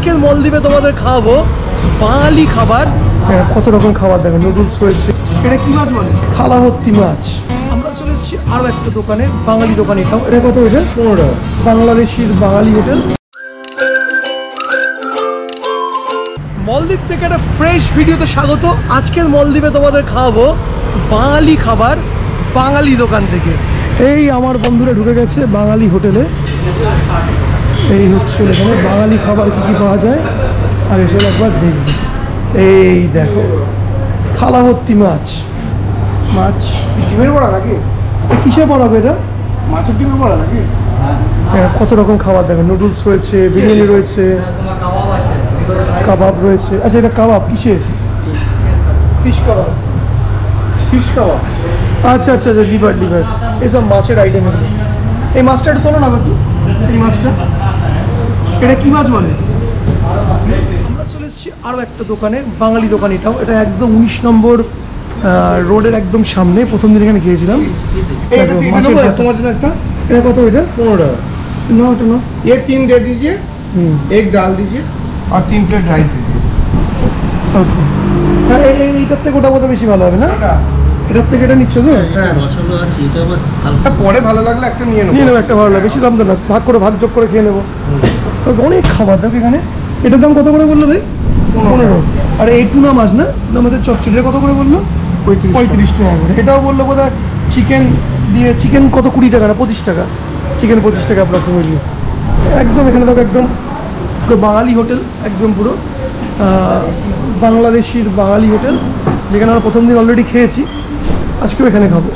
আজকের মলদ্বীপে তোমাদের খাওয়াবো বাঙালি খাবার। কত রকম খাবার দেবে, নুডলস রয়েছে। এটা কি মাছ বলে? থালা ভর্তি মাছ। আমরা চলে এসেছি আরও একটা দোকানে, বাঙালি দোকান। এটাও এটা কত হয়েছে? 15 টাকা। বাংলাদেশির বাঙালি হোটেল। মলদ্বীপ থেকে একটা ফ্রেশ ভিডিওতে স্বাগত। আজকের মলদ্বীপে তোমাদের খাওয়াবো বাঙালি খাবার বাঙালি দোকান থেকে। এই আমার বন্ধুরা ঢুকে গেছে বাঙালি হোটেলে। এই হচ্ছে এখানে বাঙালি খাবার কী কী পাওয়া যায় আর এসব একবার দেখবি। এই দেখো থালা ভর্তি মাছ। মাছ ডিমের বড়া নাকি? কিসে বড়াবে এটা? মাছের ডিমের বড়া নাকি? কত রকম খাবার দেবে, নুডলস রয়েছে, বিরিয়ানি রয়েছে, কাবাব রয়েছে। আচ্ছা এটা কাবাব কিসের? ফিশ কাবাব। ফিশ কাবাব, আচ্ছা আচ্ছা আচ্ছা, লিভার লিভার এসব মাছের আইটেম। এগুলো এই মাছটা একটু তোলো না একটু। এই মাছটা এটা কি মাছ বলে? আমরা চলে এসেছি আরও একটা দোকানে, বাঙালি দোকান। এটাও এটা একদম 19 নম্বর রোডের একদম সামনে। প্রথম দিন এখানে গিয়েছিলাম। তোমার জন্য একটা। এটা কত? এটা 15 টাকা। না ওটা না, ये 3 दे दीजिए, एक डाल दीजिए और 3 प्लेट राइस दीजिए। ওকে, হ্যাঁ এইটার থেকে ওটা বোধহয় বেশি ভালো হবে না? এটার থেকে এটা নিচ্ছ তো? হ্যাঁ মশলা আছে, এটা আবার হালকা পরে ভালো লাগলে একটা নিয়ে নেবো। একটা ভালো লাগে, বেশি দাম তো না, ভাগ করে ভাগ যোগ করে খেয়ে নেবো। অনেক খাবার দেখো এখানে। এটার দাম কত করে বললো ভাই? 15। আর এই টুনা মাছ না, টুনা মাছের চচ্চড়ি কত করে বললো? 35 টাকা করে। এটাও বললো বোধ হয় চিকেন দিয়ে। চিকেন কত? 20 টাকা না 25 টাকা? চিকেন 25 টাকা অ্যাপ্রক্সিমেটলি। একদম এখানে দেখো একদম পুরো বাঙালি হোটেল, একদম পুরো বাংলাদেশির বাঙালি হোটেল, যেখানে আমরা প্রথম দিন অলরেডি খেয়েছি। আজকেও এখানে খাবো।